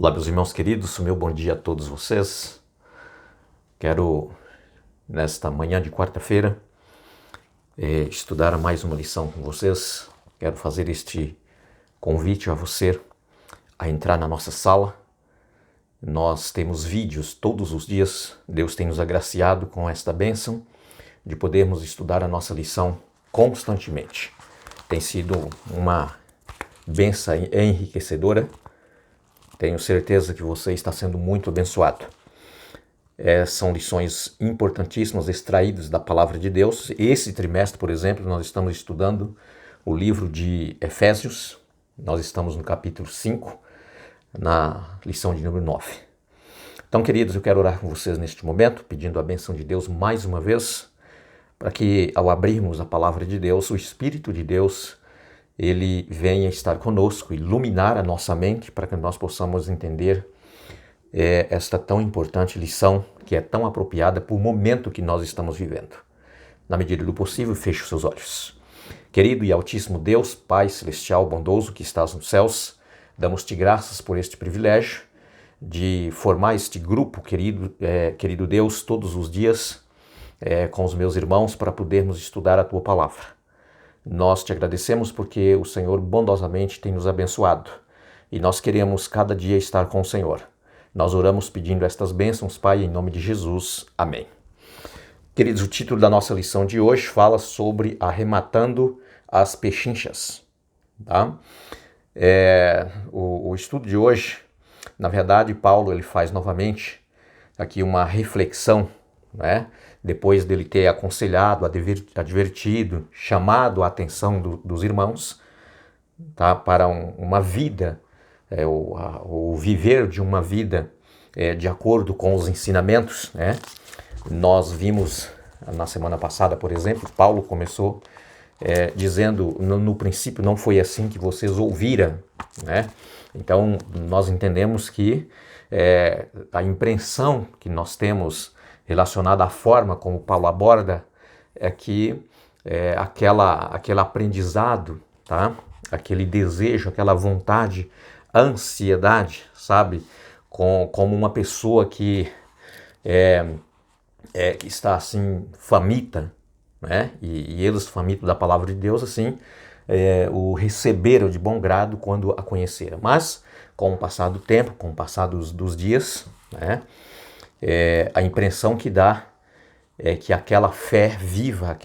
Olá, meus irmãos queridos, meu bom dia a todos vocês. Quero, nesta manhã de quarta-feira, estudar mais uma lição com vocês. Quero fazer este convite a você a entrar na nossa sala. Nós temos vídeos todos os dias. Deus tem nos agraciado com esta bênção de podermos estudar a nossa lição constantemente. Tem sido uma bênção enriquecedora. Tenho certeza que você está sendo muito abençoado. São lições importantíssimas extraídas da Palavra de Deus. Esse trimestre, por exemplo, nós estamos estudando o livro de Efésios. Nós estamos no capítulo 5, na lição de número 9. Então, queridos, eu quero orar com vocês neste momento, pedindo a bênção de Deus mais uma vez, para que ao abrirmos a Palavra de Deus, o Espírito de Deus, ele venha estar conosco, iluminar a nossa mente, para que nós possamos entender esta tão importante lição, que é tão apropriada para o momento que nós estamos vivendo. Na medida do possível, feche os seus olhos. Querido e altíssimo Deus, Pai celestial bondoso que estás nos céus, damos-te graças por este privilégio de formar este grupo, querido Deus, todos os dias com os meus irmãos para podermos estudar a Tua Palavra. Nós te agradecemos porque o Senhor bondosamente tem nos abençoado e nós queremos cada dia estar com o Senhor. Nós oramos pedindo estas bênçãos, Pai, em nome de Jesus. Amém. Queridos, o título da nossa lição de hoje fala sobre arrematando as pechinchas. Tá? O estudo de hoje, na verdade, Paulo ele faz novamente aqui uma reflexão, né? Depois dele ter aconselhado, advertido, chamado a atenção dos irmãos, tá? Para uma vida, o viver de uma vida de acordo com os ensinamentos, né? Nós vimos na semana passada, por exemplo, Paulo começou dizendo, no princípio não foi assim que vocês ouviram, né? Então nós entendemos que a impressão que nós temos relacionada à forma como Paulo aborda é que aquele aprendizado, tá? Aquele desejo, aquela vontade, ansiedade, sabe? Como uma pessoa que está assim faminta, né? E eles famintos da palavra de Deus, assim, o receberam de bom grado quando a conheceram. Mas com o passar do tempo, com o passar dos dias, né? A impressão que dá é que aquela fé viva,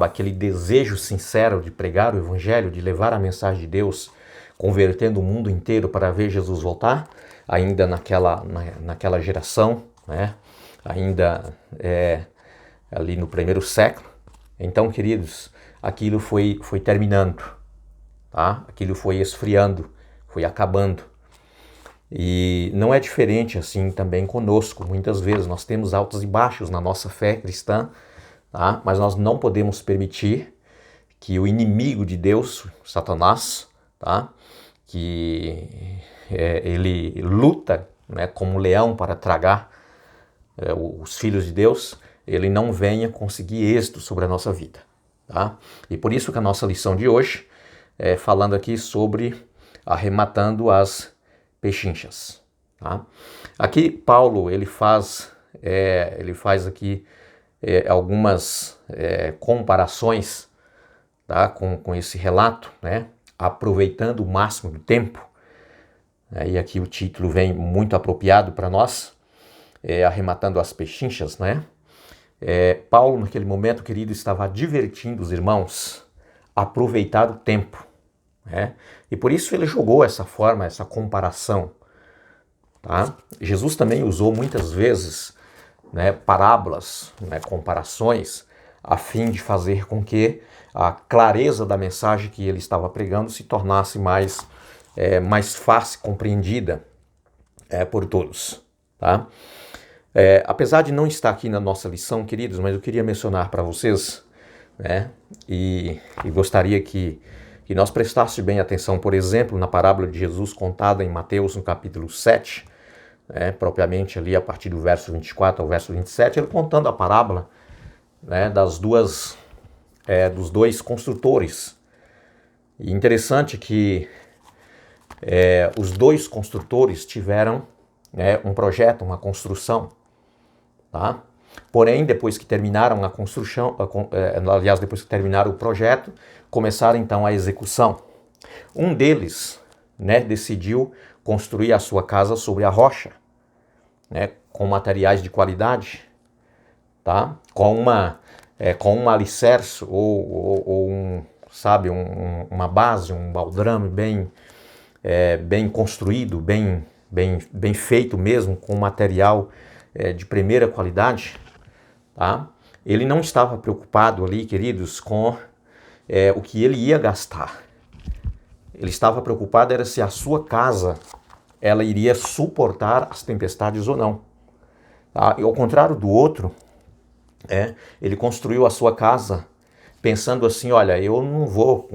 aquele desejo sincero de pregar o evangelho, de levar a mensagem de Deus, convertendo o mundo inteiro para ver Jesus voltar, ainda naquela geração, né? Ainda ali no primeiro século. Então, queridos, aquilo foi terminando, tá? Aquilo foi esfriando, foi acabando. E não é diferente assim também conosco. Muitas vezes nós temos altos e baixos na nossa fé cristã, tá? Mas nós não podemos permitir que o inimigo de Deus, Satanás, tá? Que ele luta, né, como um leão para tragar os filhos de Deus, ele não venha conseguir êxito sobre a nossa vida. Tá? E por isso que a nossa lição de hoje é falando aqui sobre arrematando as pechinchas. Tá? Aqui Paulo ele faz aqui algumas comparações, tá? com esse relato, né? Aproveitando o máximo do tempo. E aqui o título vem muito apropriado para nós, arrematando as pechinchas, né? Paulo, naquele momento, querido, estava advertindo os irmãos a aproveitar o tempo, né? E por isso ele jogou essa forma, essa comparação. Tá? Jesus também usou muitas vezes, né, parábolas, né, comparações, a fim de fazer com que a clareza da mensagem que ele estava pregando se tornasse mais fácil, compreendida por todos. Tá? Apesar de não estar aqui na nossa lição, queridos, mas eu queria mencionar para vocês, né, e gostaria que nós prestássemos bem atenção, por exemplo, na parábola de Jesus contada em Mateus, no capítulo 7, propriamente ali a partir do verso 24 ao verso 27, ele contando a parábola, né, dos dois construtores. E interessante que os dois construtores tiveram, né, um projeto, uma construção, tá? Porém, depois que terminaram a construção, aliás, depois que terminaram o projeto, começaram então a execução. Um deles, né, decidiu construir a sua casa sobre a rocha, né, com materiais de qualidade, tá? Com um alicerce ou sabe, uma base, um baldrame bem construído, bem feito mesmo, com material de primeira qualidade, tá? Ele não estava preocupado ali, queridos, com o que ele ia gastar. Ele estava preocupado era se a sua casa ela iria suportar as tempestades ou não. Tá? E ao contrário do outro, ele construiu a sua casa pensando assim, olha, eu não vou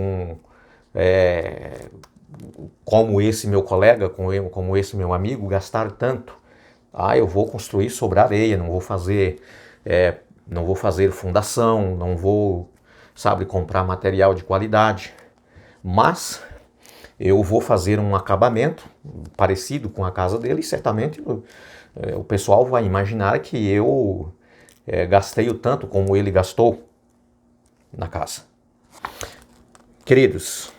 como esse meu colega, como esse meu amigo, gastar tanto. Eu vou construir sobre areia, não vou fazer fundação, não vou, sabe, comprar material de qualidade. Mas eu vou fazer um acabamento parecido com a casa dele e certamente o pessoal vai imaginar que eu gastei o tanto como ele gastou na casa. Queridos,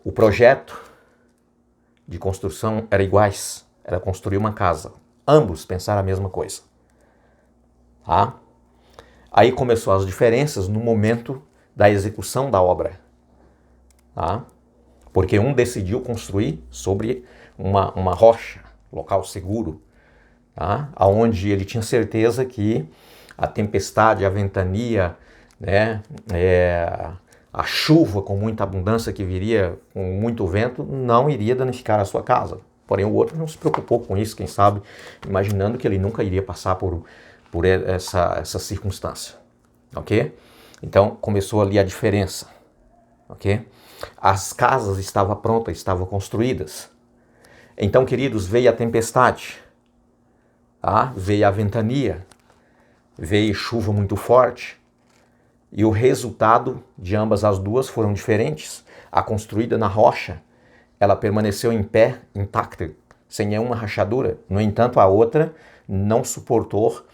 o projeto de construção era iguais, era construir uma casa. Ambos pensaram a mesma coisa. Tá? Aí começou as diferenças no momento da execução da obra. Tá? Porque um decidiu construir sobre uma rocha, local seguro, tá? Onde ele tinha certeza que a tempestade, a ventania, né, a chuva com muita abundância que viria com muito vento não iria danificar a sua casa. Porém, o outro não se preocupou com isso, quem sabe, imaginando que ele nunca iria passar por essa circunstância. Ok? Então, começou ali a diferença. Ok? As casas estavam prontas, estavam construídas. Então, queridos, veio a tempestade, tá? Veio a ventania, veio chuva muito forte, e o resultado de ambas as duas foram diferentes. A construída na rocha, ela permaneceu em pé, intacta, sem nenhuma rachadura. No entanto, a outra não suportou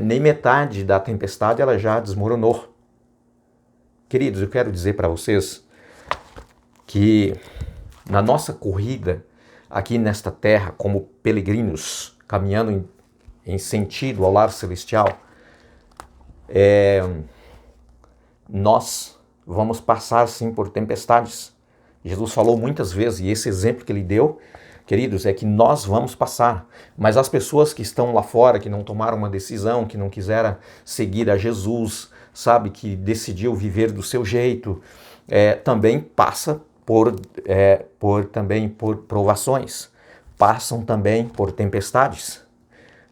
nem metade da tempestade, ela já desmoronou. Queridos, eu quero dizer para vocês que na nossa corrida aqui nesta terra, como peregrinos, caminhando em sentido ao lar celestial, nós vamos passar sim por tempestades. Jesus falou muitas vezes, e esse exemplo que ele deu, queridos, é que nós vamos passar. Mas as pessoas que estão lá fora, que não tomaram uma decisão, que não quiseram seguir a Jesus, sabe, que decidiu viver do seu jeito, também passa também por provações, passam também por tempestades.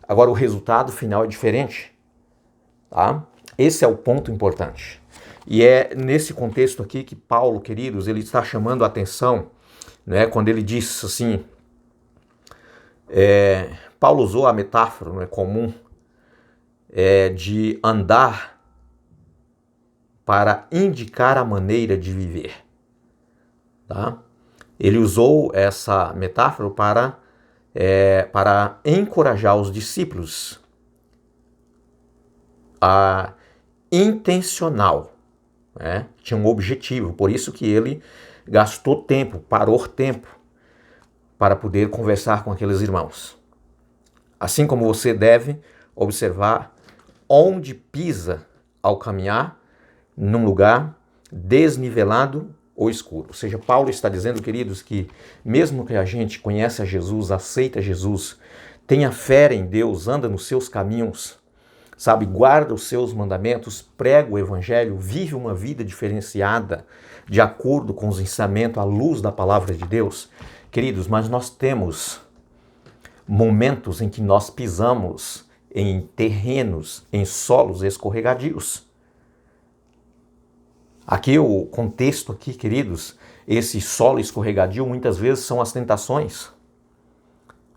Agora o resultado final é diferente, tá? Esse é o ponto importante. E é nesse contexto aqui que Paulo, queridos, ele está chamando a atenção, né, quando ele diz assim, Paulo usou a metáfora, não é comum, de andar para indicar a maneira de viver. Tá? Ele usou essa metáfora para encorajar os discípulos a intencional, né? Tinha um objetivo, por isso que ele gastou tempo, parou tempo para poder conversar com aqueles irmãos. Assim como você deve observar onde pisa ao caminhar num lugar desnivelado ou escuro. Ou seja, Paulo está dizendo, queridos, que mesmo que a gente conheça Jesus, aceita Jesus, tenha fé em Deus, anda nos seus caminhos, sabe, guarda os seus mandamentos, prega o evangelho, vive uma vida diferenciada, de acordo com os ensinamentos, à luz da palavra de Deus. Queridos, mas nós temos momentos em que nós pisamos em terrenos, em solos escorregadios. Aqui o contexto aqui, queridos, esse solo escorregadio muitas vezes são as tentações,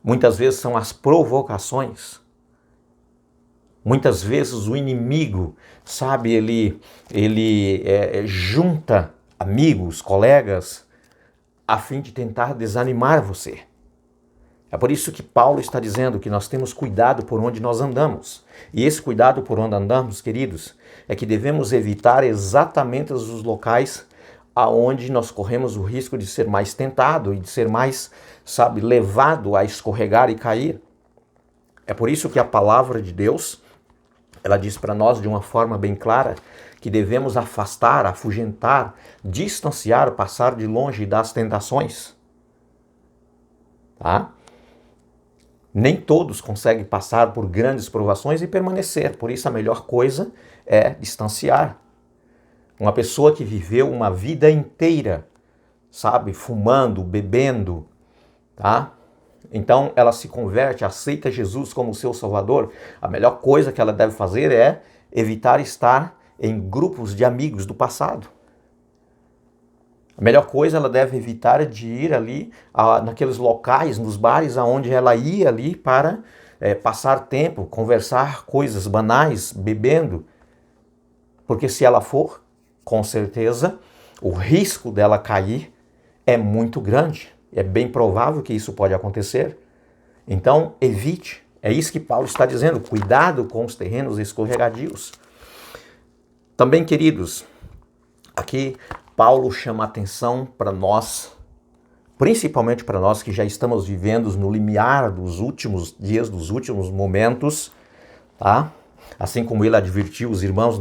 muitas vezes são as provocações, muitas vezes o inimigo, sabe, ele junta amigos, colegas, a fim de tentar desanimar você. É por isso que Paulo está dizendo que nós temos cuidado por onde nós andamos. E esse cuidado por onde andamos, queridos, é que devemos evitar exatamente os locais aonde nós corremos o risco de ser mais tentado e de ser mais, levado a escorregar e cair. É por isso que a palavra de Deus, ela diz para nós de uma forma bem clara que devemos afastar, afugentar, distanciar, passar de longe das tentações. Tá? Nem todos conseguem passar por grandes provações e permanecer. Por isso a melhor coisa é distanciar. Uma pessoa que viveu uma vida inteira, fumando, bebendo, tá? Então ela se converte, aceita Jesus como seu Salvador. A melhor coisa que ela deve fazer é evitar estar em grupos de amigos do passado. A melhor coisa ela deve evitar de ir ali naqueles locais, nos bares aonde ela ia ali para passar tempo, conversar coisas banais, bebendo. Porque se ela for, com certeza, o risco dela cair é muito grande. É bem provável que isso pode acontecer. Então, evite. É isso que Paulo está dizendo. Cuidado com os terrenos escorregadios. Também, queridos, aqui Paulo chama atenção para nós, principalmente para nós que já estamos vivendo no limiar dos últimos dias, dos últimos momentos, tá? Assim como ele advertiu os irmãos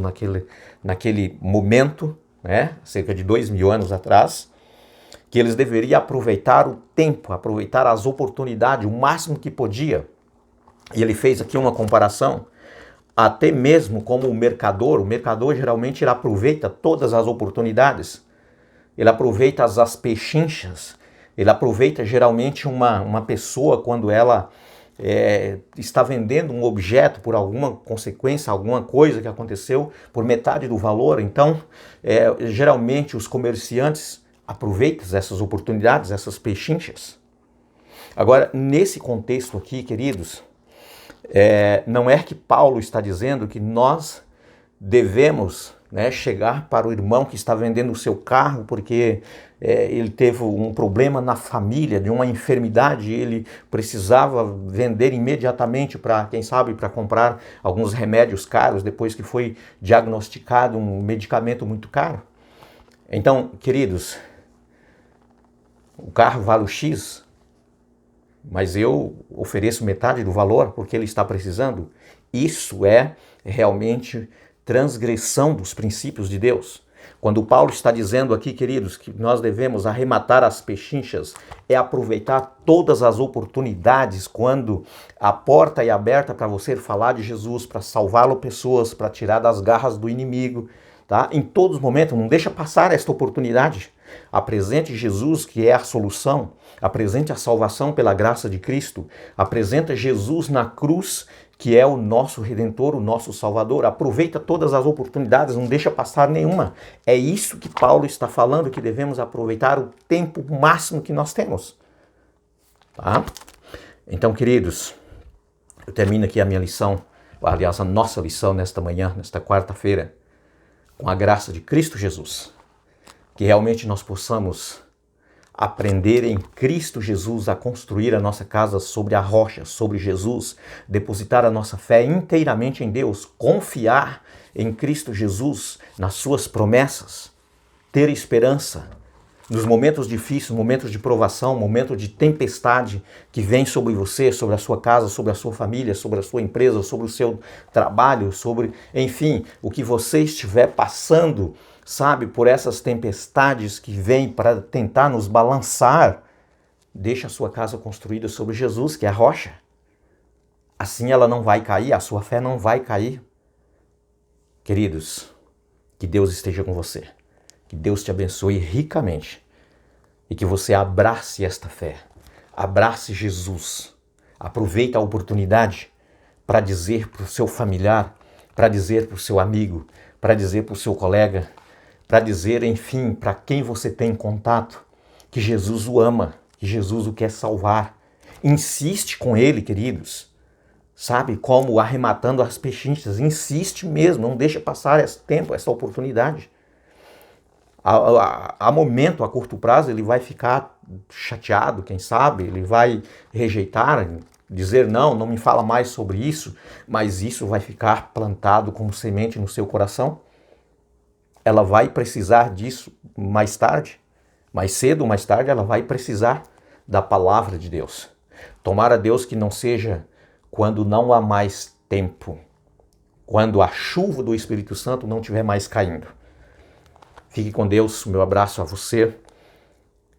naquele momento, né, cerca de 2000 anos atrás, que eles deveriam aproveitar o tempo, aproveitar as oportunidades, o máximo que podia. E ele fez aqui uma comparação, até mesmo como o mercador geralmente ele aproveita todas as oportunidades, ele aproveita as pechinchas, ele aproveita geralmente uma pessoa quando ela está vendendo um objeto por alguma consequência, alguma coisa que aconteceu por metade do valor. Então, geralmente os comerciantes aproveitam essas oportunidades, essas pechinchas. Agora, nesse contexto aqui, queridos, não é que Paulo está dizendo que nós devemos chegar para o irmão que está vendendo o seu carro porque ele teve um problema na família, de uma enfermidade, ele precisava vender imediatamente para, quem sabe, para comprar alguns remédios caros depois que foi diagnosticado um medicamento muito caro. Então, queridos, o carro vale o X, mas eu ofereço metade do valor porque ele está precisando. Isso é realmente transgressão dos princípios de Deus. Quando Paulo está dizendo aqui, queridos, que nós devemos arrematar as pechinchas, é aproveitar todas as oportunidades quando a porta é aberta para você falar de Jesus, para salvar pessoas, para tirar das garras do inimigo, tá? Em todos os momentos, não deixa passar esta oportunidade. Apresente Jesus, que é a solução. Apresente a salvação pela graça de Cristo. Apresenta Jesus na cruz, que é o nosso Redentor, o nosso Salvador. Aproveita todas as oportunidades, não deixa passar nenhuma. É isso que Paulo está falando, que devemos aproveitar o tempo máximo que nós temos. Tá? Então, queridos, eu termino aqui a minha lição, aliás, a nossa lição nesta manhã, nesta quarta-feira, com a graça de Cristo Jesus. Que realmente nós possamos aprender em Cristo Jesus a construir a nossa casa sobre a rocha, sobre Jesus, depositar a nossa fé inteiramente em Deus, confiar em Cristo Jesus, nas suas promessas, ter esperança nos momentos difíceis, momentos de provação, momentos de tempestade que vem sobre você, sobre a sua casa, sobre a sua família, sobre a sua empresa, sobre o seu trabalho, sobre, enfim, o que você estiver passando, por essas tempestades que vêm para tentar nos balançar, deixa a sua casa construída sobre Jesus, que é a rocha. Assim ela não vai cair, a sua fé não vai cair. Queridos, que Deus esteja com você. Que Deus te abençoe ricamente e que você abrace esta fé, abrace Jesus. Aproveita a oportunidade para dizer para o seu familiar, para dizer para o seu amigo, para dizer para o seu colega, para dizer, enfim, para quem você tem contato, que Jesus o ama, que Jesus o quer salvar. Insiste com ele, queridos. Como arrematando as pechinchas. Insiste mesmo, não deixa passar esse tempo, essa oportunidade. A momento, a curto prazo, ele vai ficar chateado, quem sabe, ele vai rejeitar, dizer não me fala mais sobre isso, mas isso vai ficar plantado como semente no seu coração. Ela vai precisar disso mais tarde, mais cedo ou mais tarde, ela vai precisar da palavra de Deus. Tomara Deus que não seja quando não há mais tempo, quando a chuva do Espírito Santo não estiver mais caindo. Fique com Deus, meu abraço a você,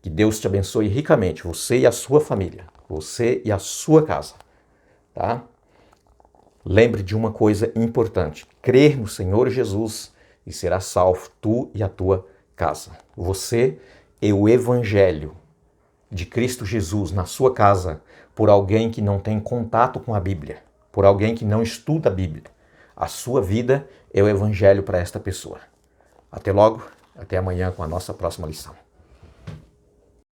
que Deus te abençoe ricamente, você e a sua família, você e a sua casa, tá? Lembre de uma coisa importante, crer no Senhor Jesus e será salvo tu e a tua casa. Você e o Evangelho de Cristo Jesus na sua casa por alguém que não tem contato com a Bíblia, por alguém que não estuda a Bíblia. A sua vida é o Evangelho para esta pessoa. Até logo, até amanhã com a nossa próxima lição.